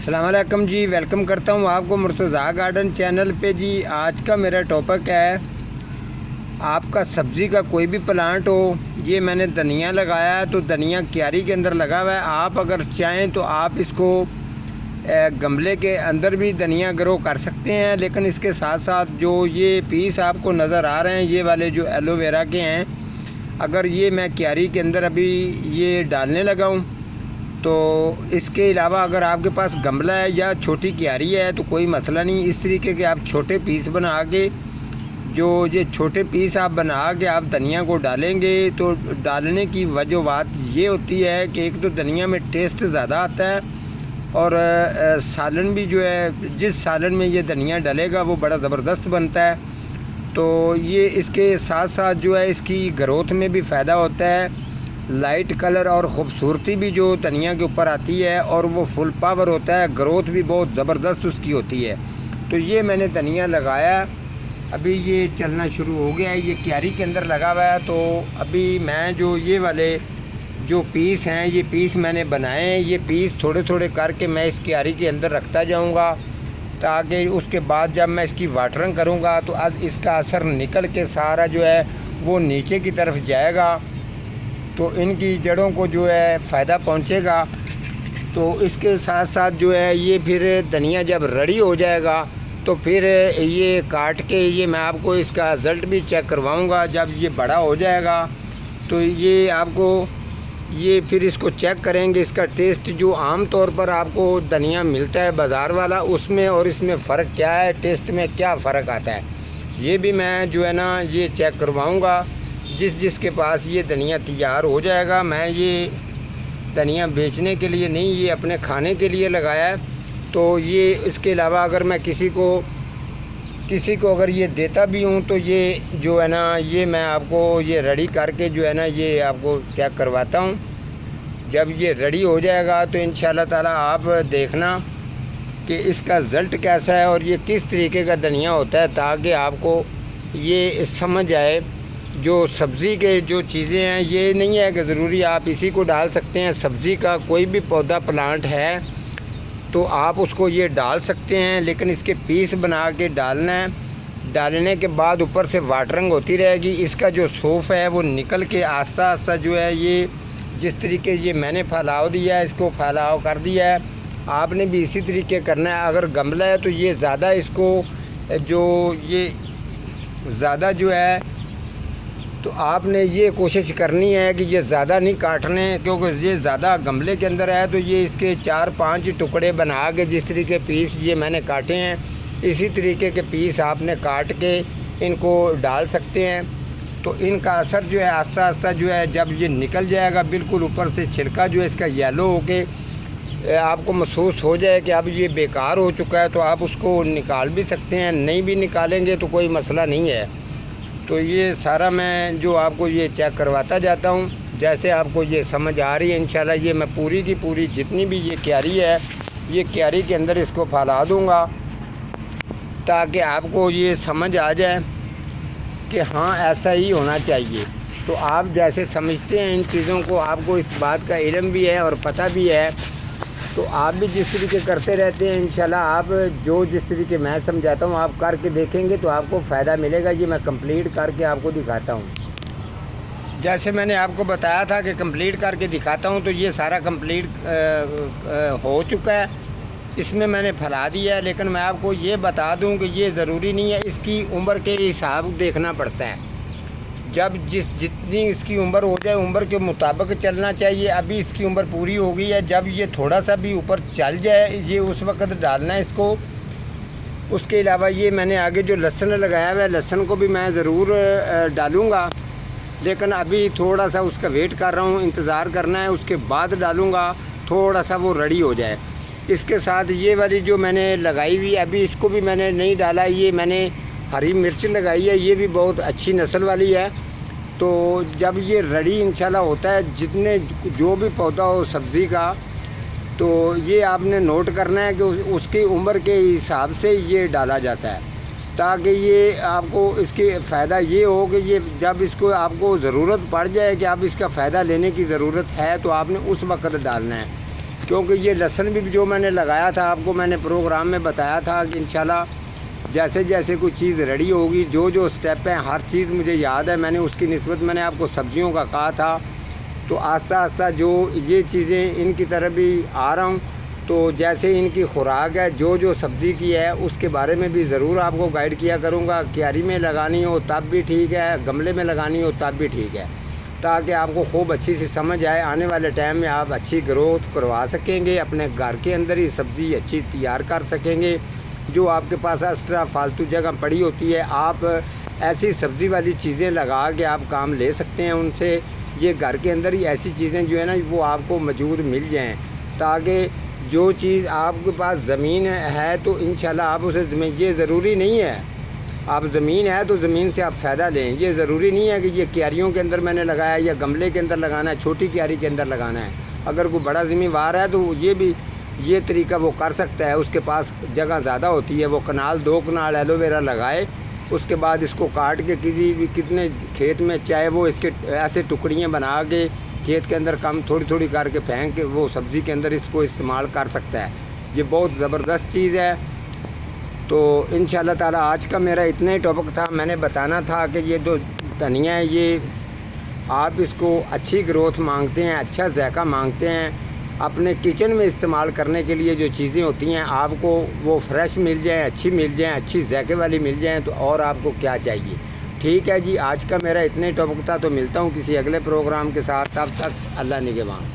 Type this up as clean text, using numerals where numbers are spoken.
अस्सलाम वालेकुम जी। वेलकम करता हूँ आपको मुर्तज़ा गार्डन चैनल पे जी। आज का मेरा टॉपिक है, आपका सब्ज़ी का कोई भी प्लांट हो। ये मैंने धनिया लगाया है, तो धनिया क्यारी के अंदर लगा हुआ है। आप अगर चाहें तो आप इसको गमले के अंदर भी धनिया ग्रो कर सकते हैं, लेकिन इसके साथ साथ जो ये पीस आपको नज़र आ रहे हैं, ये वाले जो एलोवेरा के हैं, अगर ये मैं क्यारी के अंदर अभी ये डालने लगा हूँ, तो इसके अलावा अगर आपके पास गमला है या छोटी क्यारी है तो कोई मसला नहीं। इस तरीके के आप छोटे पीस बना के, जो ये छोटे पीस आप बना के आप धनिया को डालेंगे, तो डालने की वजह ये होती है कि एक तो धनिया में टेस्ट ज़्यादा आता है, और सालन भी जो है, जिस सालन में ये धनिया डलेगा वो बड़ा ज़बरदस्त बनता है। तो ये इसके साथ साथ जो है इसकी ग्रोथ में भी फ़ायदा होता है। लाइट कलर और ख़ूबसूरती भी जो धनिया के ऊपर आती है, और वो फुल पावर होता है, ग्रोथ भी बहुत ज़बरदस्त उसकी होती है। तो ये मैंने धनिया लगाया, अभी ये चलना शुरू हो गया है, ये क्यारी के अंदर लगा हुआ है। तो अभी मैं जो ये वाले जो पीस हैं, ये पीस मैंने बनाए हैं, ये पीस थोड़े थोड़े करके मैं इस क्यारी के अंदर रखता जाऊँगा, ताकि उसके बाद जब मैं इसकी वाटरिंग करूँगा तो आज इसका असर निकल के सारा जो है वो नीचे की तरफ जाएगा, तो इनकी जड़ों को जो है फ़ायदा पहुंचेगा। तो इसके साथ साथ जो है ये फिर धनिया जब रेडी हो जाएगा तो फिर ये काट के ये मैं आपको इसका रिज़ल्ट भी चेक करवाऊंगा। जब ये बड़ा हो जाएगा तो ये आपको ये फिर इसको चेक करेंगे, इसका टेस्ट जो आम तौर पर आपको धनिया मिलता है बाज़ार वाला, उसमें और इसमें फ़र्क क्या है, टेस्ट में क्या फ़र्क आता है, ये भी मैं जो है ना ये चेक करवाऊँगा। जिसके पास ये धनिया तैयार हो जाएगा, मैं ये धनिया बेचने के लिए नहीं, ये अपने खाने के लिए लगाया है। तो ये इसके अलावा अगर मैं किसी को अगर ये देता भी हूँ तो ये जो है ना ये मैं आपको ये रेडी करके जो है ना ये आपको चेक करवाता हूँ। जब ये रेडी हो जाएगा तो इंशाल्लाह ताला आप देखना कि इसका रिज़ल्ट कैसा है और ये किस तरीके का धनिया होता है, ताकि आपको ये समझ आए। जो सब्ज़ी के जो चीज़ें हैं, ये नहीं है कि ज़रूरी आप इसी को डाल सकते हैं। सब्ज़ी का कोई भी पौधा प्लांट है तो आप उसको ये डाल सकते हैं, लेकिन इसके पीस बना के डालना है। डालने के बाद ऊपर से वाटरिंग होती रहेगी, इसका जो सूफ है वो निकल के आस्ता आस्ता जो है ये जिस तरीके ये मैंने फैलाव दिया है, इसको फैलाव कर दिया है, आपने भी इसी तरीके करना है। अगर गमला है तो ये ज़्यादा इसको जो ये ज़्यादा जो है तो आपने ये कोशिश करनी है कि ये ज़्यादा नहीं काटने, क्योंकि ये ज़्यादा गमले के अंदर है तो ये इसके 4-5 टुकड़े बना के, जिस तरीके पीस ये मैंने काटे हैं, इसी तरीके के पीस आपने काट के इनको डाल सकते हैं। तो इनका असर जो है आस्ता आस्ता जो है जब ये निकल जाएगा, बिल्कुल ऊपर से छिलका जो है इसका येलो होके आपको महसूस हो जाए कि अब ये बेकार हो चुका है, तो आप उसको निकाल भी सकते हैं। नहीं भी निकालेंगे तो कोई मसला नहीं है। तो ये सारा मैं जो आपको ये चेक करवाता जाता हूँ, जैसे आपको ये समझ आ रही है इंशाल्लाह ये मैं पूरी की पूरी जितनी भी ये क्यारी है, ये क्यारी के अंदर इसको फैला दूँगा, ताकि आपको ये समझ आ जाए कि हाँ ऐसा ही होना चाहिए। तो आप जैसे समझते हैं इन चीज़ों को, आपको इस बात का इल्म भी है और पता भी है, तो आप भी जिस तरीके करते रहते हैं इंशाल्लाह आप जो जिस तरीके मैं समझाता हूँ आप करके देखेंगे तो आपको फ़ायदा मिलेगा। ये मैं कंप्लीट करके आपको दिखाता हूँ। जैसे मैंने आपको बताया था कि कंप्लीट करके दिखाता हूँ, तो ये सारा कंप्लीट हो चुका है, इसमें मैंने फैला दिया है। लेकिन मैं आपको ये बता दूँ कि ये ज़रूरी नहीं है, इसकी उम्र के हिसाब देखना पड़ता है। जब जितनी इसकी उम्र हो जाए, उम्र के मुताबिक चलना चाहिए। अभी इसकी उम्र पूरी हो गई है, जब ये थोड़ा सा भी ऊपर चल जाए ये उस वक़्त डालना है इसको। उसके अलावा ये मैंने आगे जो लहसुन लगाया हुआ है, लहसुन को भी मैं ज़रूर डालूँगा, लेकिन अभी थोड़ा सा उसका वेट कर रहा हूँ, इंतज़ार करना है, उसके बाद डालूँगा, थोड़ा सा वो रेडी हो जाए। इसके साथ ये वाली जो मैंने लगाई हुई अभी इसको भी मैंने नहीं डाला, ये मैंने हरी मिर्च लगाई है, ये भी बहुत अच्छी नस्ल वाली है। तो जब ये रेडी इंशाल्लाह होता है, जितने जो भी पौधा हो सब्ज़ी का, तो ये आपने नोट करना है कि उसकी उम्र के हिसाब से ये डाला जाता है, ताकि ये आपको इसकी फ़ायदा ये हो कि ये जब इसको आपको ज़रूरत पड़ जाए कि आप इसका फ़ायदा लेने की ज़रूरत है, तो आपने उस वक़्त डालना है। क्योंकि ये लहसुन भी जो मैंने लगाया था, आपको मैंने प्रोग्राम में बताया था कि इंशाल्लाह जैसे जैसे कोई चीज़ रेडी होगी, जो जो स्टेप हैं, हर चीज़ मुझे याद है। मैंने उसकी निस्बत मैंने आपको सब्जियों का कहा था, तो आस्ता आस्ता जो ये चीज़ें इनकी तरफ भी आ रहा हूँ। तो जैसे इनकी खुराक है, जो जो सब्ज़ी की है, उसके बारे में भी ज़रूर आपको गाइड किया करूँगा। क्यारी में लगानी हो तब भी ठीक है, गमले में लगानी हो तब भी ठीक है, ताकि आपको खूब अच्छी सी समझ आए। आने वाले टाइम में आप अच्छी ग्रोथ करवा सकेंगे, अपने घर के अंदर ही सब्ज़ी अच्छी तैयार कर सकेंगे। जो आपके पास एक्स्ट्रा फालतू जगह पड़ी होती है, आप ऐसी सब्ज़ी वाली चीज़ें लगा के आप काम ले सकते हैं उनसे। ये घर के अंदर ही ऐसी चीज़ें जो है ना, वो आपको मौजूद मिल जाएँ, ताकि जो चीज़ आपके पास ज़मीन है तो इंशाल्लाह आप उसे ज़मीन, ये ज़रूरी नहीं है आप ज़मीन है तो ज़मीन से आप फ़ायदा लें। ये ज़रूरी नहीं है कि ये क्यारियों के अंदर मैंने लगाया या गमले के अंदर लगाना है, छोटी क्यारी के अंदर लगाना है। अगर कोई बड़ा ज़मींदार है तो ये भी ये तरीका वो कर सकता है। उसके पास जगह ज़्यादा होती है, वो कनाल 2 कनाल एलोवेरा लगाए, उसके बाद इसको काट के किसी भी कितने खेत में, चाहे वो इसके ऐसे टुकड़ियाँ बना के खेत के अंदर कम थोड़ी थोड़ी करके फेंक के वो सब्ज़ी के अंदर इसको इस्तेमाल कर सकता है। ये बहुत ज़बरदस्त चीज़ है। तो इंशाल्लाह ताला आज का मेरा इतना ही टॉपिक था। मैंने बताना था कि ये जो धनिया है, ये आप इसको अच्छी ग्रोथ मांगते हैं, अच्छा ज़ायका मांगते हैं, अपने किचन में इस्तेमाल करने के लिए जो चीज़ें होती हैं, आपको वो फ्रेश मिल जाएँ, अच्छी मिल जाएँ, अच्छी ज़ायके वाली मिल जाएँ, तो और आपको क्या चाहिए। ठीक है जी, आज का मेरा इतने टॉपिक था। तो मिलता हूँ किसी अगले प्रोग्राम के साथ, तब तक अल्लाह निगहबान।